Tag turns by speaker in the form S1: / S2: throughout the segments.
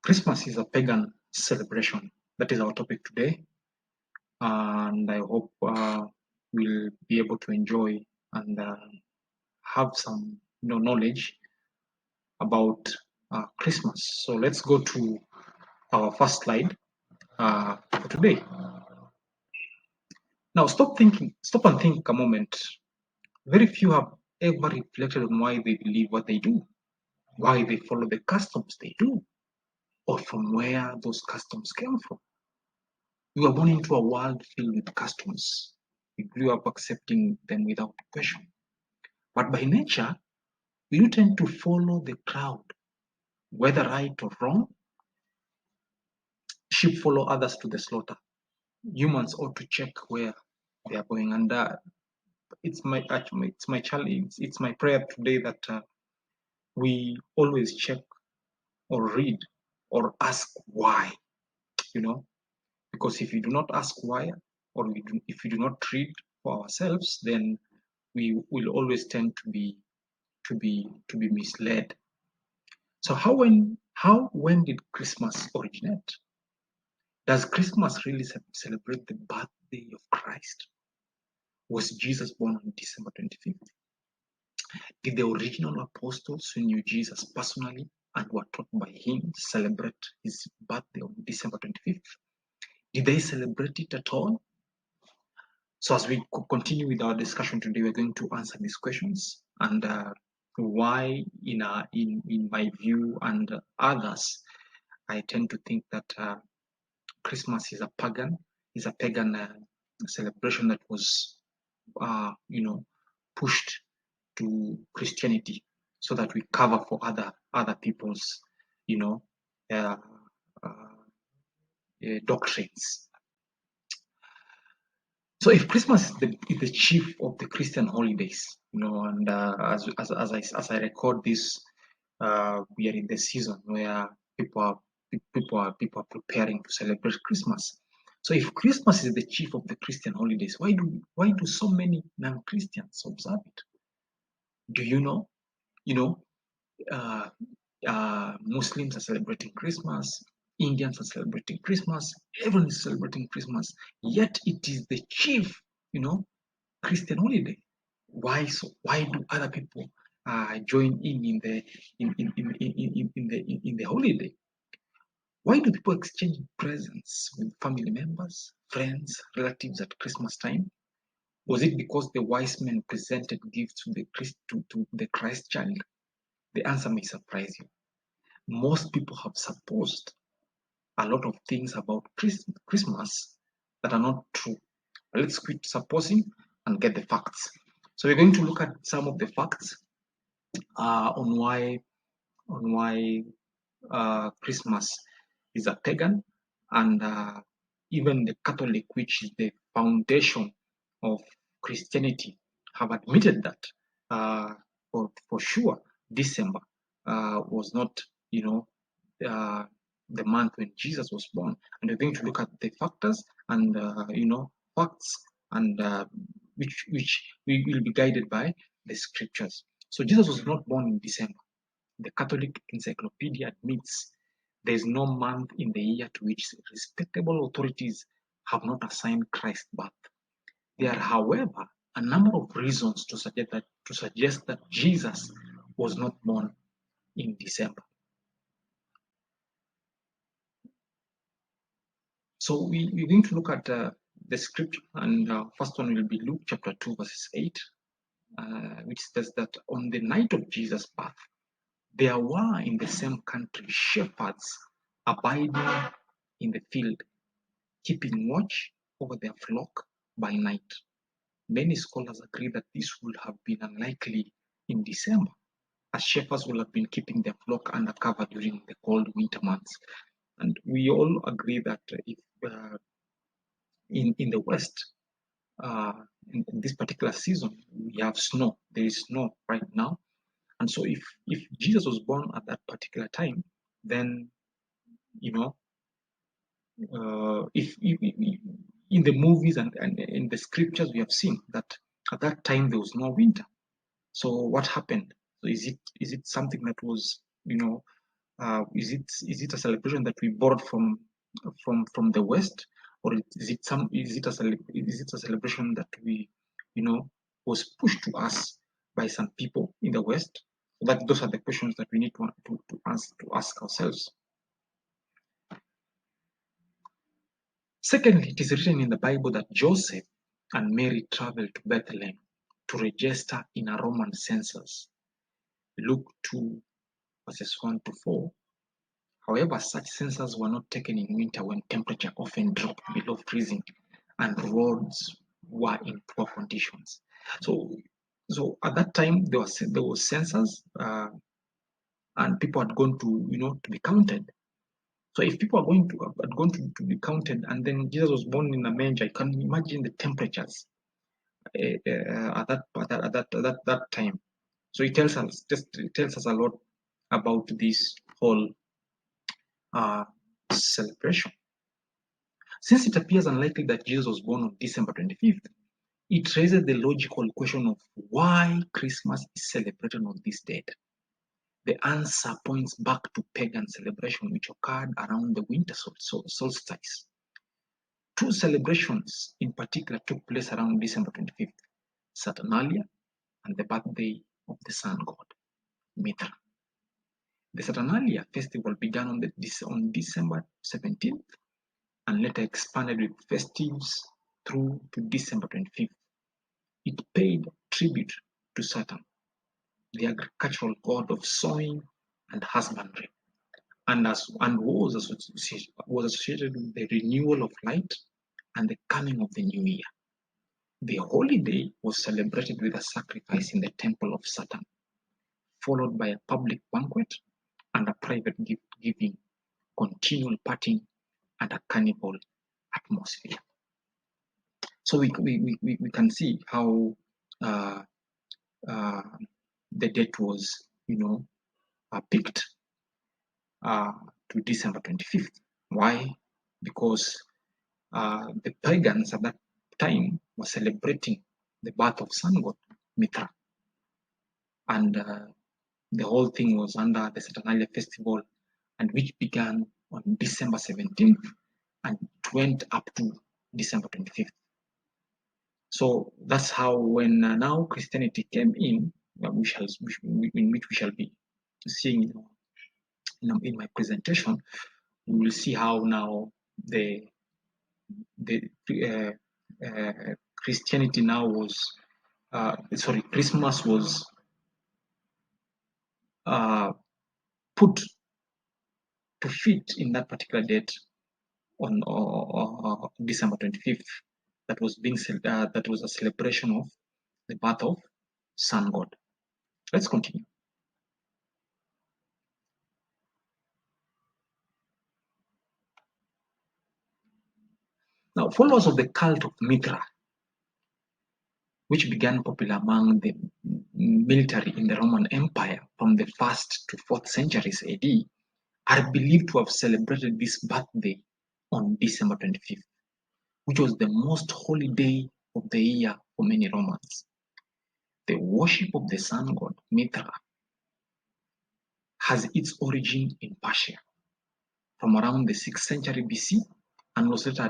S1: Christmas is a pagan celebration. That is our topic today, and I hope we'll be able to enjoy and have some knowledge about Christmas. So let's go to our first slide for today. Now, stop and think a moment. Very few have ever reflected on why they believe what they do, why they follow the customs they do, or from where those customs came from. We were born into a world filled with customs. We grew up accepting them without question. But by nature, we do tend to follow the crowd, whether right or wrong. Sheep follow others to the slaughter. Humans ought to check where they are going, and it's my challenge. It's my prayer today that we always check or read or ask why. Because if you do not ask why, or if we do not read for ourselves, then we will always tend to be misled. So when did Christmas originate? Does Christmas really celebrate the birthday of Christ? Was Jesus born on December 25th? Did the original apostles who knew Jesus personally and were taught by him celebrate his birthday on December 25th? Did they celebrate it at all? So as we continue with our discussion today, we're going to answer these questions and why, in my view and others, I tend to think that Christmas is a pagan celebration that was, pushed to Christianity so that we cover for other people's, doctrines. So if Christmas is the chief of the Christian holidays, and as I record this, we are in the season where people are preparing to celebrate Christmas. So if Christmas is the chief of the Christian holidays, why do so many non-Christians observe it? Do you know? Muslims are celebrating Christmas. Indians are celebrating Christmas. Everyone is celebrating Christmas. Yet it is the chief, Christian holiday. Why so? Why do other people join in the holiday? Why do people exchange presents with family members, friends, relatives at Christmas time? Was it because the wise men presented gifts to the Christ child? The answer may surprise you. Most people have supposed a lot of things about Christmas that are not true. Let's quit supposing and get the facts. So we're going to look at some of the facts on why Christmas is a pagan, and even the Catholic, which is the foundation of Christianity, have admitted that for sure December was not, the month when Jesus was born. And we're going to look at the factors and facts, and which we will be guided by the scriptures. So Jesus was not born in December. The Catholic Encyclopedia admits there is no month in the year to which respectable authorities have not assigned Christ's birth. There are, however, a number of reasons to suggest that Jesus was not born in December. So we're going to look at the scripture, and first one will be Luke chapter 2, verses 8, which says that on the night of Jesus' birth, there were in the same country shepherds abiding in the field, keeping watch over their flock by night. Many scholars agree that this would have been unlikely in December, as shepherds will have been keeping their flock under cover during the cold winter months. And we all agree that if in the West, in this particular season, we have snow. There is snow right now. And so if Jesus was born at that particular time, then, if in the movies and in the scriptures, we have seen that at that time there was no winter. So what happened? So is it something that was, is it a celebration that we borrowed from the West, or is it a celebration that we, was pushed to us by some people in the West? So that those are the questions that we need to ask ourselves. Secondly, it is written in the Bible that Joseph and Mary traveled to Bethlehem to register in a Roman census. Luke 2, verses 1 to 4. However, such censuses were not taken in winter when temperature often dropped below freezing and roads were in poor conditions. So at that time there was census, and people had gone to be counted. So if people are going to be counted, and then Jesus was born in a manger, you can imagine the temperatures at that time. So it tells us a lot about this whole celebration. Since it appears unlikely that Jesus was born on December 25th, it raises the logical question of why Christmas is celebrated on this date. The answer points back to pagan celebration which occurred around the winter solstice. Two celebrations in particular took place around December 25th, Saturnalia and the birthday of the sun god, Mithra. The Saturnalia festival began on December 17th and later expanded with festives through to December 25th. It paid tribute to Saturn, the agricultural god of sowing and husbandry, and was associated with the renewal of light and the coming of the new year. The holiday was celebrated with a sacrifice in the temple of Saturn, followed by a public banquet and a private gift giving, continual partying, and a carnival atmosphere. So we can see how the date was, picked to December 25th. Why? Because the pagans at that time were celebrating the birth of sun god Mithra, and the whole thing was under the Saturnalia festival, and which began on December 17th and went up to December 25th. So that's how, when now Christianity came in, in which we shall be seeing in my presentation, we will see how now the Christianity now was Christmas was put to fit in that particular date on December 25th. That was that was a celebration of the birth of sun god. Let's continue. Now, followers of the cult of Mithra, which began popular among the military in the Roman Empire from the 1st to 4th centuries AD, are believed to have celebrated this birthday on December 25th, which was the most holy day of the year for many Romans. The worship of the sun god Mithra has its origin in Persia from around the 6th century BC and was later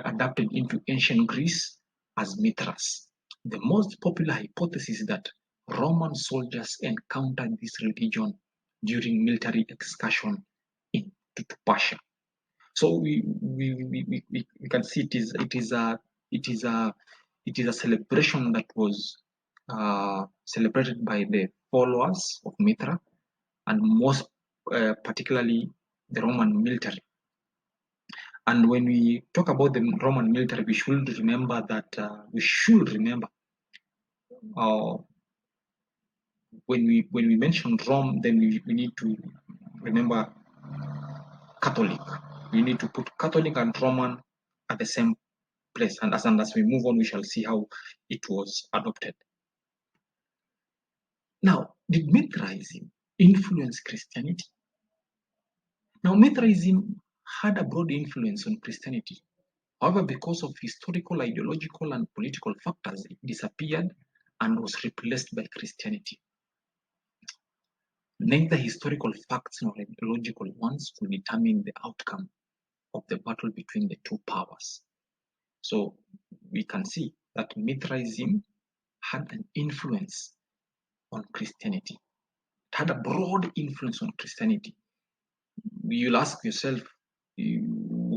S1: adapted into ancient Greece as Mithras. The most popular hypothesis is that Roman soldiers encountered this religion during military excursion into Persia. So we can see it is a celebration that was celebrated by the followers of Mithra, and most particularly the Roman military. And when we talk about the Roman military, we should remember that when we mention Rome, then we need to remember Catholic. We need to put Catholic and Roman at the same place, and as we move on, we shall see how it was adopted. Now, did Mithraism influence Christianity? Now, Mithraism had a broad influence on Christianity. However, because of historical, ideological, and political factors, it disappeared and was replaced by Christianity. Neither historical facts nor logical ones could determine the outcome of the battle between the two powers. So we can see that Mithraism had an influence on Christianity. It had a broad influence on Christianity. You'll ask yourself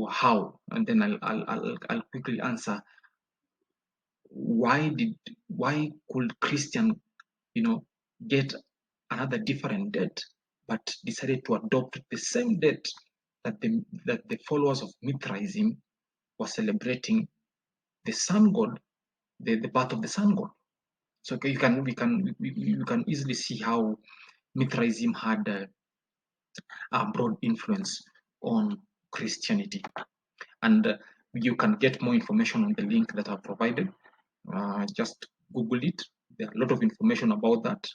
S1: how, and then I'll quickly answer. Why could Christian, get another different date, but decided to adopt the same date that the followers of Mithraism were celebrating the sun god, the birth of the sun god? So you can easily see how Mithraism had a broad influence on Christianity, and you can get more information on the link that I've provided. Just Google it. There are a lot of information about that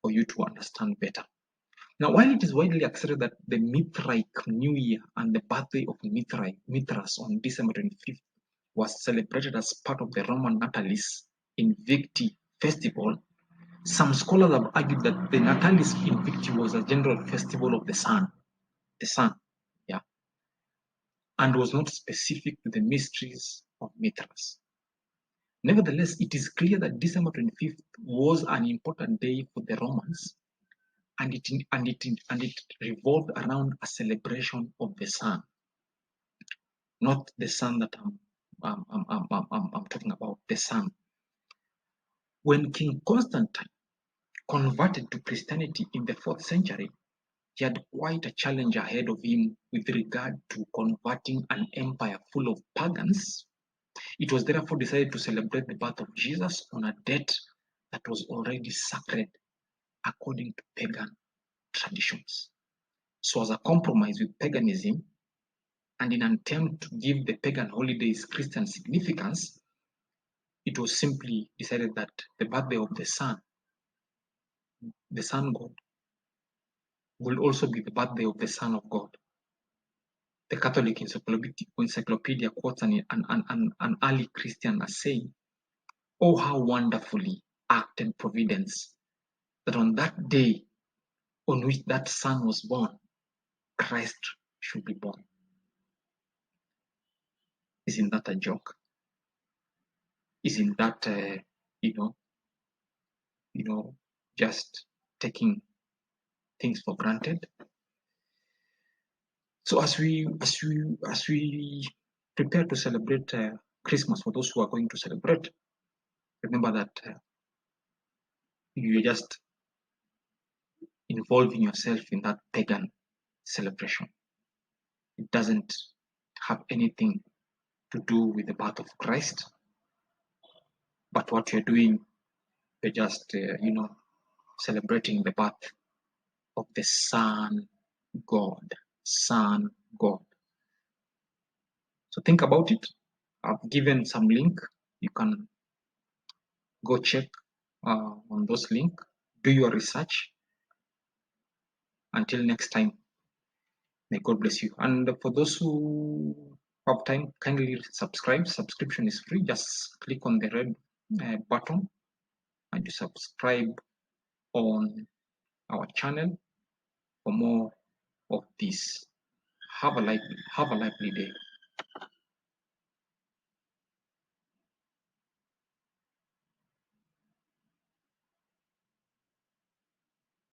S1: for you to understand better. Now, while it is widely accepted that the Mithraic New Year and the birthday of Mithras on December 25th was celebrated as part of the Roman Natalis Invicti festival, some scholars have argued that the Natalis Invicti was a general festival of the sun, yeah, and was not specific to the mysteries of Mithras. Nevertheless, it is clear that December 25th was an important day for the Romans, and it revolved around a celebration of the sun, not the sun that I'm talking about, the sun. When King Constantine converted to Christianity in the 4th century, he had quite a challenge ahead of him with regard to converting an empire full of pagans. It was therefore decided to celebrate the birth of Jesus on a date that was already sacred according to pagan traditions. So, as a compromise with paganism and in an attempt to give the pagan holidays Christian significance, it was simply decided that the birthday of the sun god, will also be the birthday of the Son of God. The Catholic Encyclopedia quotes an early Christian as saying, "Oh, how wonderfully acted Providence, that on that day on which that Son was born, Christ should be born." Isn't that a joke? Isn't that, just taking things for granted? So as we prepare to celebrate Christmas, for those who are going to celebrate, remember that you're just involving yourself in that pagan celebration. It doesn't have anything to do with the birth of Christ, but what you're doing, you're just celebrating the birth of the Sun God. So think about it. I've given some link. You can go check on those links. Do your research. Until next time, may God bless you. And for those who have time, kindly subscribe. Subscription is free. Just click on the red button and you subscribe on our channel for more of this. Have a lively day.